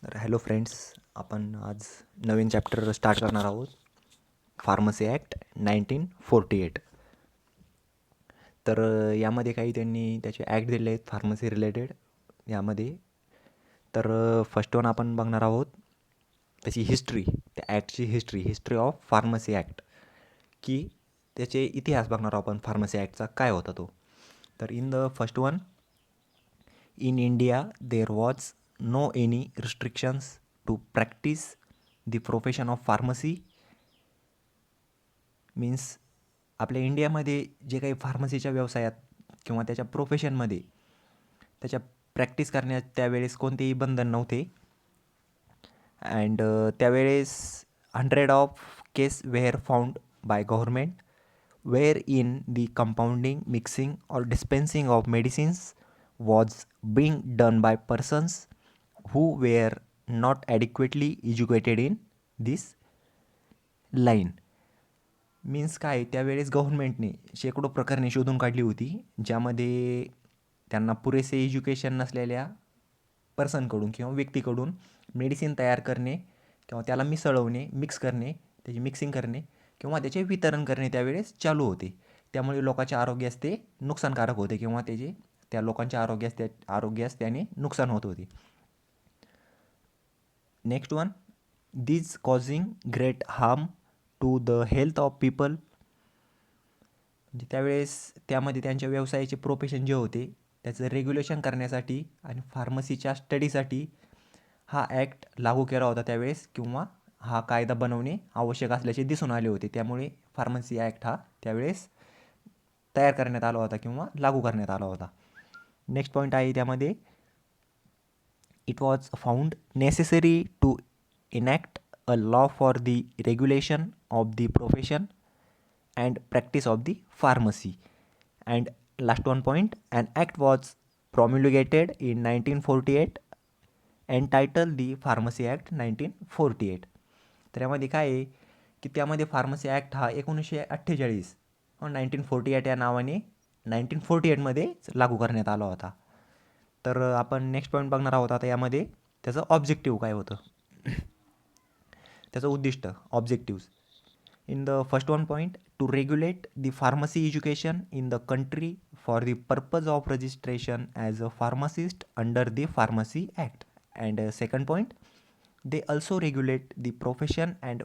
तर hello friends, आपण आज नवीन चॅप्टर स्टार्ट करणार आहोत. Pharmacy act 1948. तर यामध्ये काही त्यांनी त्याचे ॲक्ट दिले आहेत फार्मसी रिलेटेड यामध्ये. तर फर्स्ट वन आपण बघणार आहोत त्याची हिस्ट्री, त्या ॲक्टची हिस्ट्री ऑफ फार्मसी ॲक्ट, की त्याचे इतिहास बघणार आहोत आपण. फार्मसी ॲक्टचा काय होता तो. तर in the first one, in India, there was no any restrictions to practice the profession of pharmacy. Means आपल्या इंडियामध्ये जे काही फार्मसीच्या व्यवसायात किंवा त्याच्या प्रोफेशनमध्ये त्याच्या प्रॅक्टिस करण्यात त्यावेळेस कोणतेही बंधन नव्हते. अँड त्यावेळेस 100 of case wear found by government wear in the compounding, mixing और डिस्पेन्सिंग of medicines was being done by persons who were not adequately educated in this line. Means काय, त्यावेळेस गव्हर्नमेंटने शेकडो प्रकरणे शोधून काढली होती ज्यामध्ये त्यांना पुरेसे एज्युकेशन नसलेल्या पर्सनकडून किंवा व्यक्तीकडून मेडिसिन तयार करणे किंवा त्याला मिसळवणे, मिक्स करणे, त्याची मिक्सिंग करणे किंवा त्याचे वितरण करणे त्यावेळेस चालू होते. त्यामुळे लोकांच्या आरोग्यास ते नुकसानकारक होते किंवा त्या लोकांच्या आरोग्यास त्याने नुकसान होत होते. Next one, this causing great harm to the health of people. म्हणजे त्यावेळेस त्यामध्ये त्यांच्या व्यवसायाचे प्रोफेशन जे होते त्याचं रेग्युलेशन करण्यासाठी आणि फार्मसीच्या स्टडीसाठी हा ॲक्ट लागू केला होता त्यावेळेस, किंवा हा कायदा बनवणे आवश्यक असल्याचे दिसून आले होते. त्यामुळे फार्मसी ॲक्ट हा त्यावेळेस तयार करण्यात आला होता किंवा लागू करण्यात आला होता. नेक्स्ट पॉईंट आहे त्यामध्ये, it was found necessary to enact a law for the regulation of the profession and practice of the pharmacy. And last one point, an act was promulgated in 1948 entitled the Pharmacy Act 1948. तर यामध्ये काय आहे की त्यामध्ये pharmacy act हा 1948 1948 या नावाने 1948मध्ये लागू करण्यात आला होता. तर आपण नेक्स्ट पॉईंट बघणार आहोत आता. यामध्ये त्याचं ऑब्जेक्टिव्ह काय होतं, त्याचं उद्दिष्ट, objectives. In the first one point, to regulate the pharmacy education in the country for the purpose of registration as a pharmacist under the pharmacy act. And second point, they also regulate the profession and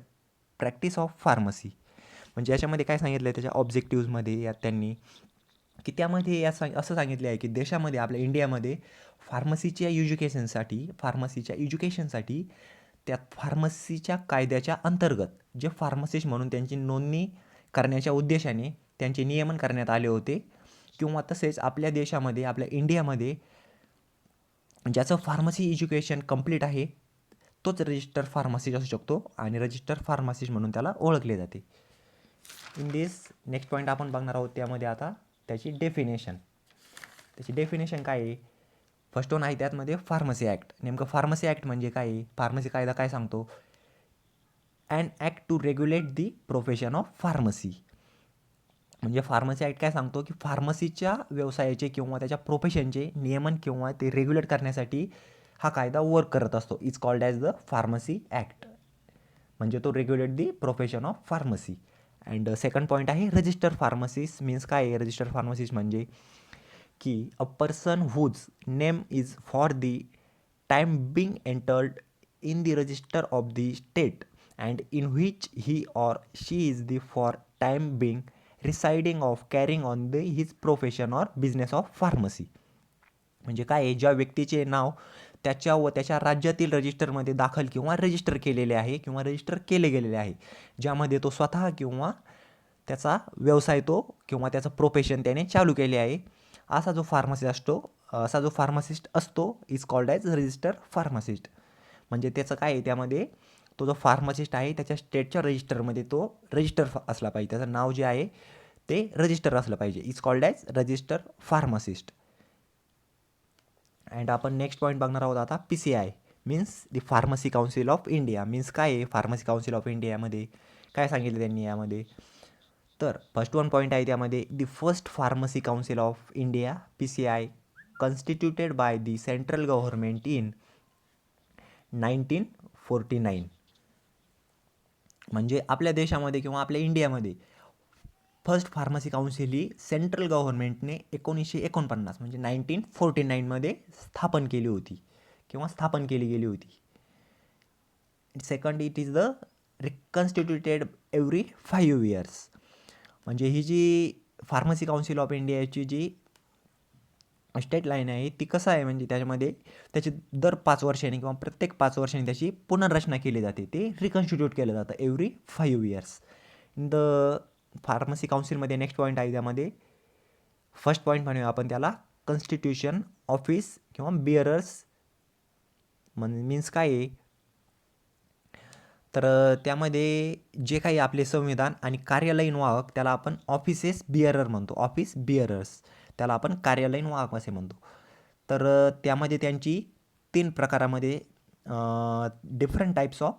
practice of pharmacy. म्हणजे याच्यामध्ये काय सांगितलं आहे त्याच्या ऑब्जेक्टिव्समध्ये, यात त्यांनी की त्यामध्ये असं सांगितले आहे की देशामध्ये, आपल्या इंडियामध्ये फार्मसीच्या एज्युकेशनसाठी त्यात फार्मसीच्या कायद्याच्या अंतर्गत जे फार्मसिस्ट म्हणून त्यांची नोंदणी करण्याच्या उद्देशाने त्यांचे नियमन करण्यात आले होते. किंवा तसेच आपल्या देशामध्ये, आपल्या इंडियामध्ये ज्याचं फार्मसी एज्युकेशन कंप्लीट आहे तोच रजिस्टर फार्मासिस्ट असू शकतो आणि रजिस्टर फार्मासिस्ट म्हणून त्याला ओळखले जाते. इन दिस नेक्स्ट पॉईंट आपण बघणार आहोत त्यामध्ये आता त्याची डेफिनेशन. त्याची डेफिनेशन काय आहे, फर्स्ट वन आहे त्यातमध्ये फार्मसी ॲक्ट. नेमकं फार्मसी ॲक्ट म्हणजे काय आहे, फार्मसी कायदा काय सांगतो, and act to regulate the profession of pharmacy. म्हणजे फार्मसी ॲक्ट काय सांगतो की फार्मसीच्या व्यवसायाचे किंवा त्याच्या प्रोफेशनचे नियमन किंवा ते रेग्युलेट करण्यासाठी हा कायदा वर्क करत असतो. Is called as the pharmacy act. म्हणजे तो regulate the profession of pharmacy. And second point आहे रजिस्टर फार्मसिस्ट. मीन्स काय आहे रजिस्टर फार्मसिस्ट म्हणजे की a person whose name is for the time being entered in the register of the state and in which he or she is the for time being residing of carrying on the his profession or business of pharmacy. म्हणजे काय आहे, ज्या व्यक्तीचे नाव त्याच्या व त्याच्या राज्यातील रजिस्टरमध्ये दाखल किंवा रजिस्टर केलेले आहे किंवा रजिस्टर केले गेलेले आहे, ज्यामध्ये तो स्वतः किंवा त्याचा व्यवसाय तो किंवा त्याचं प्रोफेशन त्याने चालू केले आहे, असा जो फार्मासिस्ट असतो is called as register pharmacist. म्हणजे त्याचं काय आहे, त्यामध्ये तो जो फार्मासिस्ट आहे त्याच्या स्टेटच्या रजिस्टरमध्ये तो रजिस्टर असला पाहिजे, त्याचं नाव जे आहे ते रजिस्टर असलं पाहिजे. Is called as register pharmacist. And आपण नेक्स्ट पॉईंट बघणार आहोत आता, PCI means the pharmacy council of India. Means काय आहे फार्मसी काउन्सिल ऑफ इंडियामध्ये काय सांगितलं त्यांनी यामध्ये. तर फर्स्ट वन पॉईंट आहे त्यामध्ये, the first pharmacy council of India PCI constituted by the central government in 1949. म्हणजे आपल्या देशामध्ये किंवा आपल्या इंडियामध्ये फर्स्ट फार्मसी काउन्सिल ही सेंट्रल गव्हर्नमेंटने 1949 म्हणजे 1949मध्ये स्थापन केली होती किंवा स्थापन केली गेली होती. Second, it is the reconstituted every 5 years. म्हणजे ही जी फार्मसी काउन्सिल ऑफ इंडियाची जी स्टेट लाईन आहे ती कसं आहे, म्हणजे त्याच्यामध्ये त्याची दर 5 वर्षांनी किंवा प्रत्येक 5 वर्षांनी त्याची पुनर्रचना केली जाते. ते रिकन्स्टिट्यूट केलं जातं every 5 years. In the pharmacy काउन्सिलमध्ये नेक्स्ट पॉईंट आहे, त्यामध्ये फर्स्ट पॉईंट म्हणूया आपण त्याला कॉन्स्टिट्यूशन ऑफिस किंवा बिअरर्स मीन्स काय आहे, तर त्यामध्ये जे काही आपले संविधान आणि कार्यालयीन वाहक त्याला आपण ऑफिसेस बिअरर म्हणतो. ऑफिस बिअरर्स त्याला आपण कार्यालयीन वाहक असे म्हणतो. तर त्यामध्ये त्यांची 3 प्रकारामध्ये डिफरंट टाईप्स ऑफ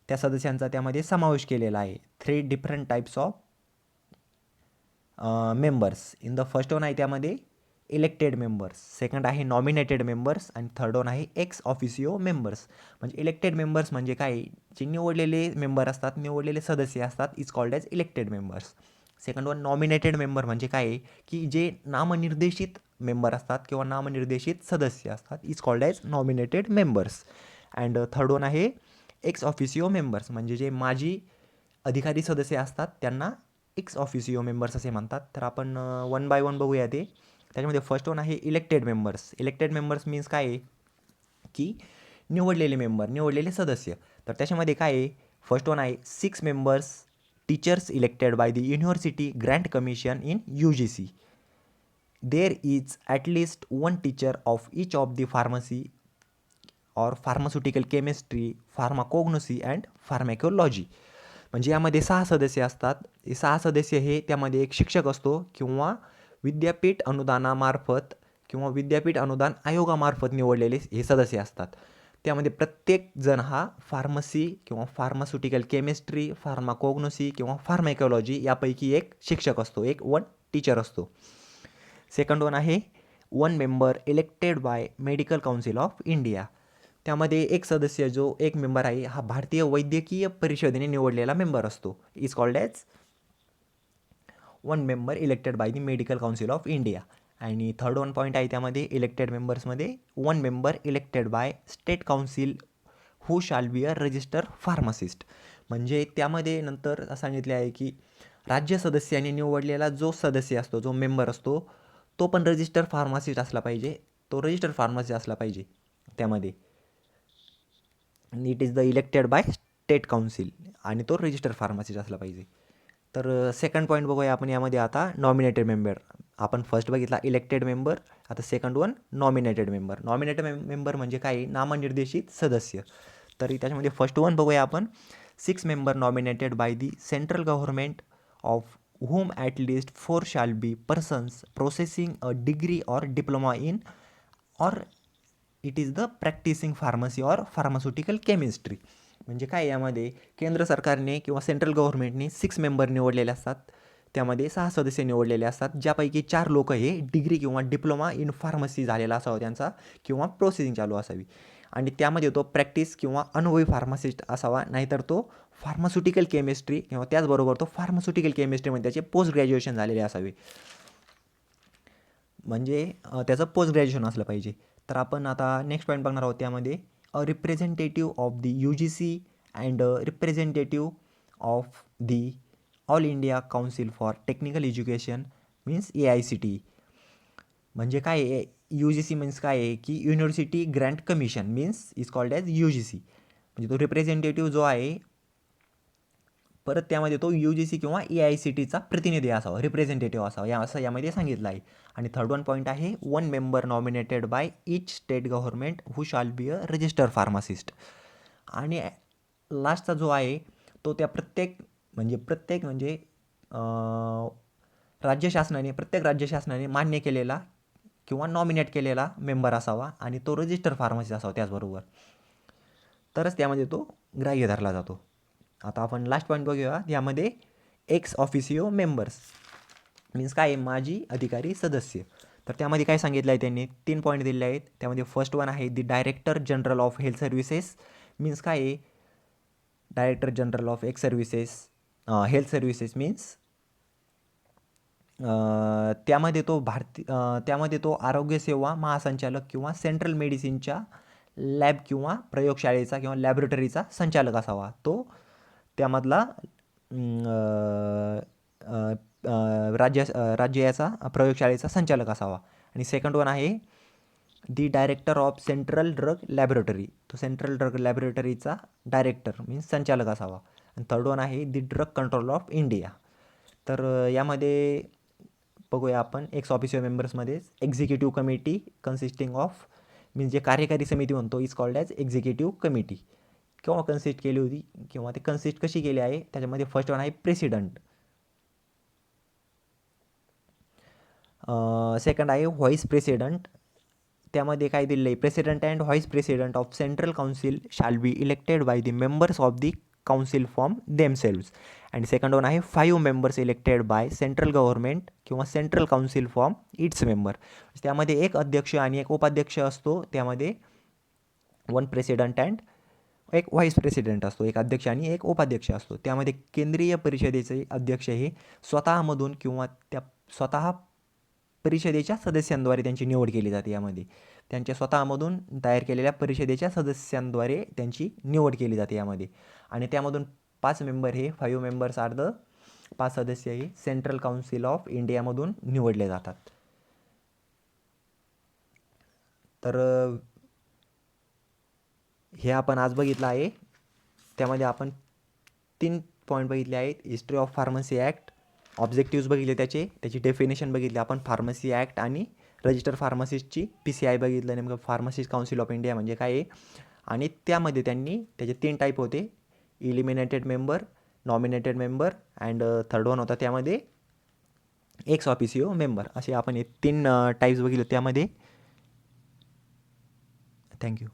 त्या सदस्यांचा त्यामध्ये समावेश केलेला आहे. 3 different types of members. In the first one आहे त्यामध्ये इलेक्टेड मेंबर्स, सेकंड आहे नॉमिनेटेड मेंबर्स आणि थर्ड वन आहे एक्स ऑफिसिओ मेंबर्स. म्हणजे इलेक्टेड मेंबर्स म्हणजे काय, जे निवडलेले मेंबर असतात, निवडलेले सदस्य असतात, is called as elected members. Second one nominated member म्हणजे काय आहे, की जे नामनिर्देशित मेंबर असतात किंवा नामनिर्देशित सदस्य असतात, is called as nominated members. And third one आहे एक्स ऑफिसिओ मेंबर्स, म्हणजे जे माजी अधिकारी सदस्य असतात त्यांना एक्स ऑफिसिओ मेंबर्स असे म्हणतात. तर आपण वन बाय वन बघूया ते. त्याच्यामध्ये फर्स्ट वन आहे elected members. Elected members means काय आहे, की निवडलेले मेंबर, निवडलेले सदस्य. तर त्याच्यामध्ये काय आहे, फर्स्ट वन आहे 6 members teachers elected by the university grant commission in UGC. There is at least 1 teacher of each of the pharmacy or pharmaceutical chemistry, pharmacognosy and pharmacology. म्हणजे यामध्ये 6 सदस्य असतात. हे 6 सदस्य हे त्यामध्ये एक शिक्षक असतो किंवा विद्यापीठ अनुदानामार्फत किंवा विद्यापीठ अनुदान आयोगामार्फत निवडलेले हे सदस्य असतात. त्यामध्ये प्रत्येक जण हा फार्मसी किंवा फार्मास्युटिकल केमिस्ट्री, फार्माकोग्नोसी किंवा फार्मॅकोलॉजी यापैकी एक शिक्षक असतो, एक 1 टीचर असतो. सेकंड वन आहे 1 member elected bye medical council of India. त्यामध्ये एक सदस्य जो एक मेंबर आहे हा भारतीय वैद्यकीय परिषदेने निवडलेला मेंबर असतो, is called as 1 member elected by the medical council of India. आणि थर्ड वन पॉईंट आहे त्यामध्ये इलेक्टेड मेंबर्समध्ये 1 member elected by state council who shall be a resistor pharmacist. म्हणजे त्यामध्ये नंतर सांगितले आहे की राज्य सदस्याने निवडलेला जो सदस्य असतो, जो मेंबर असतो, तो पण रजिस्टर फार्मासिस्ट असला पाहिजे, तो रजिस्टर फार्मसी असला पाहिजे त्यामध्ये. It is the elected by state council आणि तो रजिस्टर फार्मासिस्ट असला पाहिजे. तर सेकंड पॉईंट बघूया आपण यामध्ये आता नॉमिनेटेड मेंबर. आपण फर्स्ट बघितला इलेक्टेड मेंबर, आता second one nominated member. Nominated member म्हणजे काय, नामनिर्देशित सदस्य. तरी त्याच्यामध्ये फर्स्ट वन बघूया आपण 6 member nominated by the central government of whom at least 4 shall be persons possessing a degree or diploma in or it is the practicing pharmacy or pharmaceutical chemistry. म्हणजे काय, यामध्ये केंद्र सरकारने किंवा सेंट्रल गव्हर्नमेंटने 6 member निवडलेले असतात. त्यामध्ये 6 सदस्य निवडलेले असतात, ज्यापैकी 4 लोक हे डिग्री किंवा डिप्लोमा इन फार्मसी झालेला असावा त्यांचा किंवा प्रोसेसिंग चालू असावी. आणि त्यामध्ये तो प्रॅक्टिस किंवा अनुभवी फार्मासिस्ट असावा, नाहीतर तो फार्मास्युटिकल केमिस्ट्री किंवा त्याचबरोबर तो फार्मास्युटिकल केमिस्ट्रीमध्ये त्याचे पोस्ट ग्रॅज्युएशन झालेले असावे, म्हणजे त्याचं पोस्ट ग्रॅज्युएशन असलं पाहिजे. तर आपण आता नेक्स्ट पॉईंट बघणार आहोत त्यामध्ये a representative of the UGC and representative of the all India council for technical education means AICTE. म्हणजे काय आहे, UGC मीन्स काय आहे, की university grant commission means is called as UGC. म्हणजे तो रिप्रेझेंटेटिव्ह जो आहे, परत त्यामध्ये तो UGC किंवा AICTEचा प्रतिनिधी असावा, रिप्रेझेंटेटिव्ह असावा, असं यामध्ये सांगितलं आहे. आणि थर्ड वन पॉईंट आहे 1 member nominated by each state government who shall be a resistor pharmacist. आणि लास्टचा जो आहे तो त्या प्रत्येक म्हणजे प्रत्येक राज्य शासनाने मान्य केलेला किंवा नॉमिनेट केलेला मेंबर असावा आणि तो रजिस्टर फार्मसी असावा त्याचबरोबर, तरच त्यामध्ये तो ग्राह्य धरला जातो. आता आपण लास्ट पॉईंट बघूया, यामध्ये एक्स ऑफिसिओ मेंबर्स मीन्स काय, माजी अधिकारी सदस्य. तर त्यामध्ये काय सांगितलं आहे त्यांनी 3 पॉईंट दिलेले आहेत. त्यामध्ये फर्स्ट वन आहे the director general of health services. Means काय आहे, director general of health services means त्यामध्ये तो आरोग्य सेवा महासंचालक किंवा सेंट्रल मेडिसिनच्या लॅब किंवा प्रयोगशाळेचा किंवा लॅबोरेटरीचा संचालक असावा. तो त्यामधला राज्याचा प्रयोगशाळेचा संचालक असावा. आणि सेकंड वन आहे the director of central drug laboratory. तो सेंट्रल ड्रग लॅबोरेटरीचा डायरेक्टर मीन्स संचालक असावा. आणि थर्ड वन आहे the drug control of India. तर यामध्ये बघूया आपण एक्स ऑफिशियल मेंबर्समध्ये executive committee consisting of means जे कार्यकारी समिती म्हणतो is called as executive committee. किंवा कन्सिस्ट केली होती किंवा ते कन्सिस्ट कशी केली आहे, त्याच्यामध्ये फर्स्ट वन आहे प्रेसिडेंट, सेकंड आहे व्हाईस प्रेसिडेंट. त्यामध्ये काय दिलेलं आहे, president and vice president of central council shall be elected by the members of the council from themselves. आणि सेकंड वन आहे 5 members elected by central government किंवा central council from its member. त्यामध्ये एक अध्यक्ष आणि एक उपाध्यक्ष असतो. त्यामध्ये वन प्रेसिडेंट अँड एक व्हाईस प्रेसिडेंट असतो, एक अध्यक्ष आणि एक उपाध्यक्ष असतो. त्यामध्ये केंद्रीय परिषदेचे अध्यक्ष हे स्वतःमधून किंवा त्या स्वतः परिषदेच्या सदस्यांद्वारे त्यांची निवड केली जाते. यामध्ये त्यांच्या स्वतःमधून तयार केलेल्या परिषदेच्या सदस्यांद्वारे त्यांची निवड केली जाते यामध्ये. आणि त्यामधून 5 मेंबर हे 5 मेंबर्स आर द 5 सदस्य हे सेंट्रल काउन्सिल ऑफ इंडियामधून निवडले जातात. तर हे आपण आज बघितलं आहे. त्यामध्ये आपण 3 पॉईंट बघितले आहेत. History of pharmacy act, objectives बघितले, त्याची डेफिनेशन बघितली आपण, फार्मसी ॲक्ट आणि रजिस्टर फार्मसिस्टची PCI बघितलं, नेमकं फार्मसिस्ट काउन्सिल ऑफ इंडिया म्हणजे काय आहे. आणि त्यामध्ये त्यांनी त्याचे 3 टाईप होते, eliminated member, nominated member and third one होता त्यामध्ये एक्स ऑफिशियो मेंबर. असे आपण हे 3 टाईप्स बघितले त्यामध्ये. थँक्यू.